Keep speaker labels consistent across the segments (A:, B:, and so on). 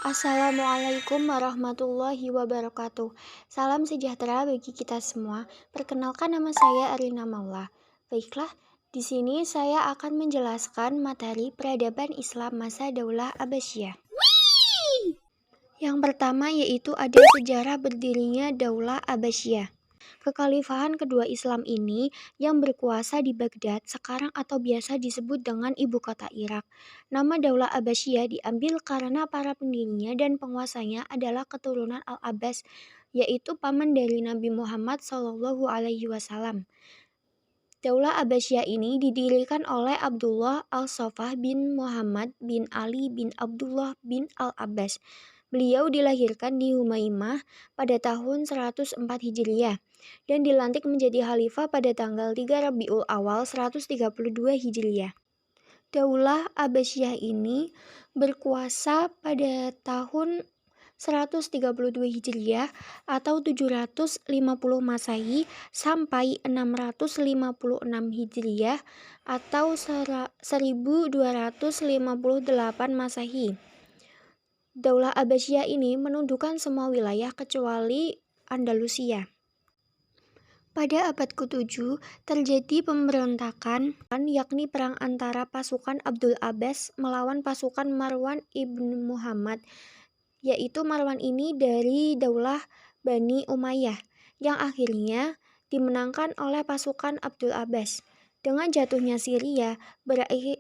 A: Assalamualaikum warahmatullahi wabarakatuh. Salam sejahtera bagi kita semua. Perkenalkan, nama saya Arina Maula. Baiklah, di sini saya akan menjelaskan materi peradaban Islam masa Daulah Abbasiyah. Yang pertama yaitu ada sejarah berdirinya Daulah Abbasiyah. Kekhalifahan kedua Islam ini yang berkuasa di Baghdad sekarang atau biasa disebut dengan ibu kota Irak. Nama Daulah Abbasiyah diambil karena para pendirinya dan penguasanya adalah keturunan Al-Abbas, yaitu paman dari Nabi Muhammad SAW. Daulah Abbasiyah ini didirikan oleh Abdullah al-Saffah bin Muhammad bin Ali bin Abdullah bin Al-Abbas. Beliau dilahirkan di Humaimah pada tahun 104 Hijriah dan dilantik menjadi khalifah pada tanggal 3 Rabiul Awal 132 Hijriah. Daulah Abbasiyah ini berkuasa pada tahun 132 Hijriah atau 750 Masehi sampai 656 Hijriah atau 1258 Masehi. Daulah Abbasiyah ini menundukkan semua wilayah kecuali Andalusia. Pada abad ke-7 terjadi pemberontakan, yakni perang antara pasukan Abdul Abbas melawan pasukan Marwan ibn Muhammad, yaitu Marwan ini dari Daulah Bani Umayyah, yang akhirnya dimenangkan oleh pasukan Abdul Abbas. Dengan jatuhnya Syria,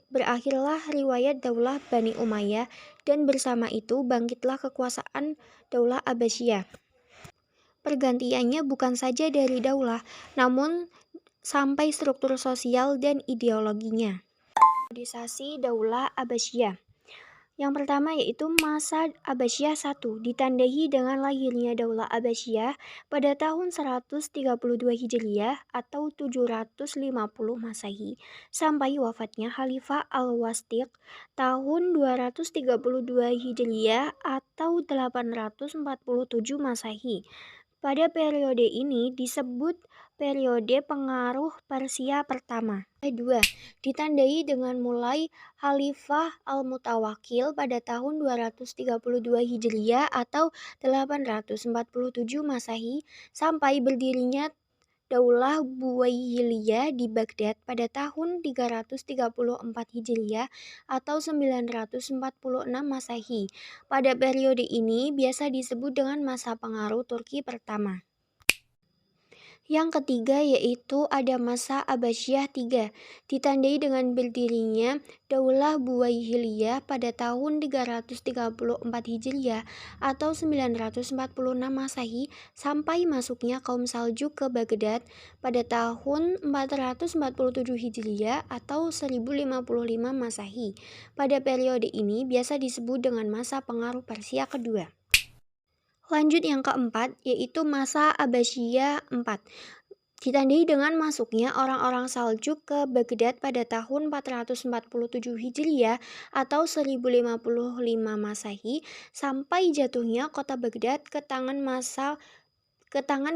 A: berakhirlah riwayat Daulah Bani Umayyah dan bersama itu bangkitlah kekuasaan Daulah Abbasiyah. Pergantiannya bukan saja dari daulah, namun sampai struktur sosial dan ideologinya. Periodisasi Daulah Abbasiyah. Yang pertama yaitu masa Abbasiyah I, ditandai dengan lahirnya Daulah Abbasiyah pada tahun 132 Hijriah atau 750 Masehi sampai wafatnya Khalifah Al-Wastiq tahun 232 Hijriah atau 847 Masehi. Pada periode ini disebut periode pengaruh Persia pertama. Kedua, ditandai dengan mulai Khalifah Al-Mutawakkil pada tahun 232 Hijriah atau 847 Masehi sampai berdirinya Daulah Buwayyiliyah di Baghdad pada tahun 334 Hijriah atau 946 Masehi. Pada periode ini biasa disebut dengan masa pengaruh Turki pertama. Yang ketiga yaitu ada masa Abbasiyah III, ditandai dengan berdirinya Daulah Buwayyiliyah pada tahun 334 Hijriah atau 946 Masehi sampai masuknya kaum Saljuk ke Baghdad pada tahun 447 Hijriah atau 1055 Masehi. Pada periode ini biasa disebut dengan masa pengaruh Persia kedua. Lanjut yang keempat, yaitu masa Abbasiyah IV. Ditandai dengan masuknya orang-orang Saljuk ke Baghdad pada tahun 447 Hijriah atau 1055 Masehi sampai jatuhnya kota Baghdad ke tangan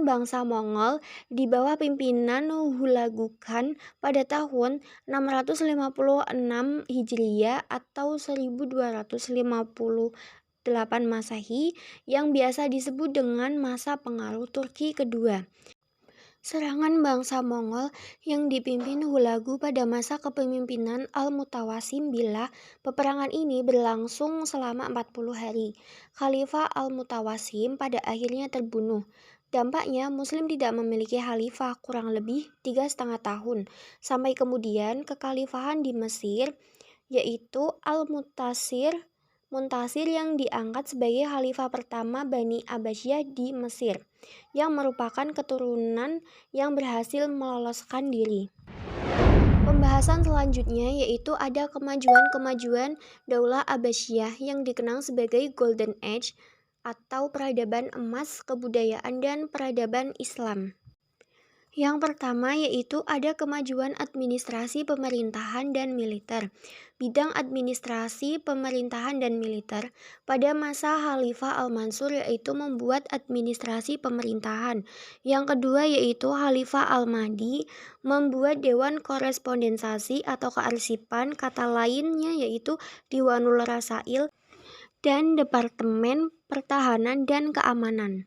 A: bangsa Mongol di bawah pimpinan Hulagu Khan pada tahun 656 Hijriah atau 1258 Masehi yang biasa disebut dengan masa pengaruh Turki kedua. Serangan bangsa Mongol yang dipimpin Hulagu pada masa kepemimpinan Al-Mutawasim Billah. Peperangan ini berlangsung selama 40 hari. Khalifah Al-Mutawasim pada akhirnya terbunuh. Dampaknya Muslim tidak memiliki khalifah kurang lebih 3,5 tahun. Sampai kemudian kekhalifahan di Mesir yaitu Muntasir yang diangkat sebagai khalifah pertama Bani Abbasiyah di Mesir, yang merupakan keturunan yang berhasil meloloskan diri. Pembahasan selanjutnya yaitu ada kemajuan Daulah Abbasiyah yang dikenal sebagai Golden Age atau peradaban emas kebudayaan dan peradaban Islam. Yang pertama yaitu ada kemajuan administrasi pemerintahan dan militer. Bidang administrasi pemerintahan dan militer pada masa Khalifah Al-Mansur yaitu membuat administrasi pemerintahan. Yang kedua yaitu Khalifah Al-Mahdi membuat Dewan Korespondensasi atau kearsipan, kata lainnya yaitu Diwanul Rasail. dan Departemen Pertahanan dan Keamanan.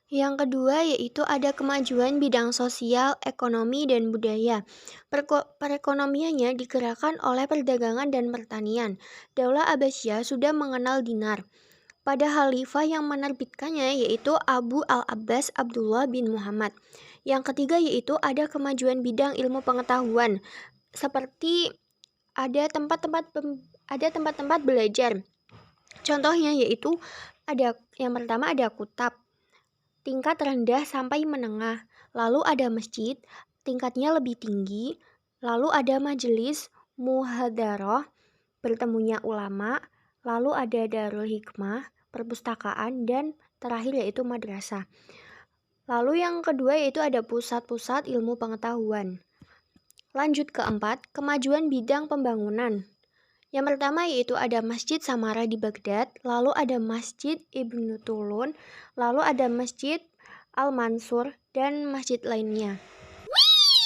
A: Yang kedua yaitu ada kemajuan bidang sosial, ekonomi, dan budaya. Perekonomiannya digerakkan oleh perdagangan dan pertanian. Daulah Abbasiyah sudah mengenal dinar. Pada khalifah yang menerbitkannya yaitu Abu al-Abbas Abdullah bin Muhammad. Yang ketiga yaitu ada kemajuan bidang ilmu pengetahuan, seperti ada tempat-tempat belajar. Contohnya yaitu yang pertama ada kutab, tingkat rendah sampai menengah. Lalu ada masjid, tingkatnya lebih tinggi. Lalu ada majelis muhadharah, bertemunya ulama. Lalu ada darul hikmah, perpustakaan, dan terakhir yaitu madrasah. Lalu yang kedua yaitu ada pusat-pusat ilmu pengetahuan. Lanjut keempat, kemajuan bidang pembangunan. Yang pertama yaitu ada Masjid Samara di Baghdad, lalu ada Masjid Ibnu Tulun, lalu ada Masjid Al-Mansur, dan masjid lainnya.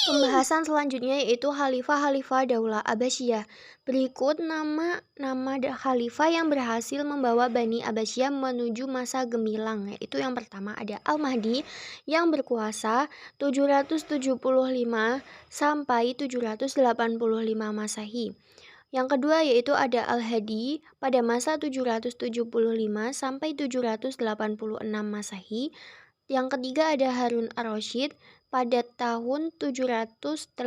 A: Pembahasan selanjutnya yaitu Khalifah-Khalifah Daulah Abbasiyah. Berikut nama-nama khalifah yang berhasil membawa Bani Abbasiyah menuju masa gemilang. Yaitu yang pertama ada Al-Mahdi yang berkuasa 775 sampai 785 Masehi. Yang kedua yaitu ada Al-Hadi pada masa 775 sampai 786 Masehi. Yang ketiga ada Harun ar-Rasyid pada tahun 786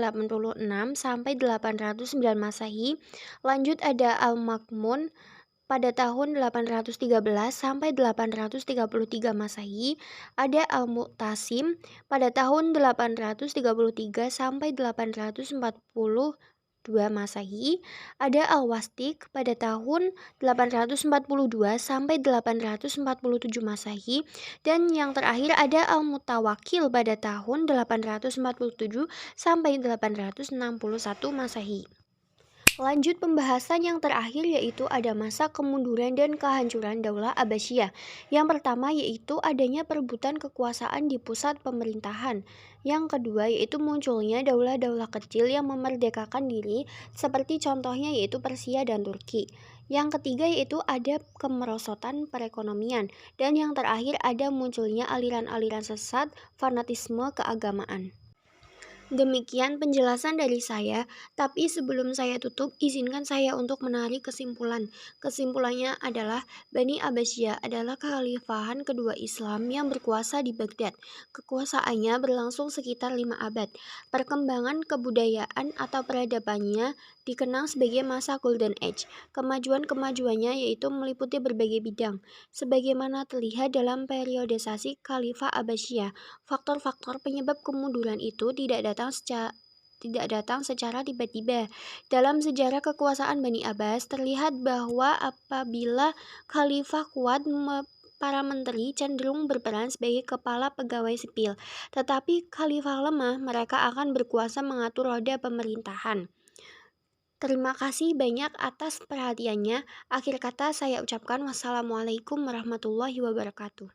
A: sampai 809 Masehi. Lanjut ada Al-Ma'mun pada tahun 813 sampai 833 Masehi. Ada Al-Mu'tasim pada tahun 833 sampai 842 Masehi. Ada Al-Wastik pada tahun 842 sampai 847 Masehi. Dan yang terakhir ada Al-Mutawakkil pada tahun 847 sampai 861 Masehi. Lanjut pembahasan yang terakhir yaitu ada masa kemunduran dan kehancuran Daulah Abbasiyah. Yang pertama yaitu adanya perebutan kekuasaan di pusat pemerintahan. Yang kedua yaitu munculnya daulah-daulah kecil yang memerdekakan diri, seperti contohnya yaitu Persia dan Turki. Yang ketiga yaitu ada kemerosotan perekonomian. Dan yang terakhir ada munculnya aliran-aliran sesat, fanatisme keagamaan. Demikian penjelasan dari saya, tapi sebelum saya tutup, izinkan saya untuk menarik kesimpulan. Kesimpulannya adalah Bani Abbasiyah adalah kekhalifahan kedua Islam yang berkuasa di Baghdad. Kekuasaannya berlangsung sekitar 5 abad. Perkembangan kebudayaan atau peradabannya dikenal sebagai masa Golden Age. Kemajuan-kemajuannya yaitu meliputi berbagai bidang, sebagaimana terlihat dalam periodisasi Khalifah Abbasiyah. Faktor-faktor penyebab kemunduran itu tidak datang secara tiba-tiba. Dalam sejarah kekuasaan Bani Abbas, terlihat bahwa apabila khalifah kuat, para menteri cenderung berperan sebagai kepala pegawai sipil. Tetapi khalifah lemah, mereka akan berkuasa mengatur roda pemerintahan. Terima kasih banyak atas perhatiannya. Akhir kata saya ucapkan wassalamualaikum warahmatullahi wabarakatuh.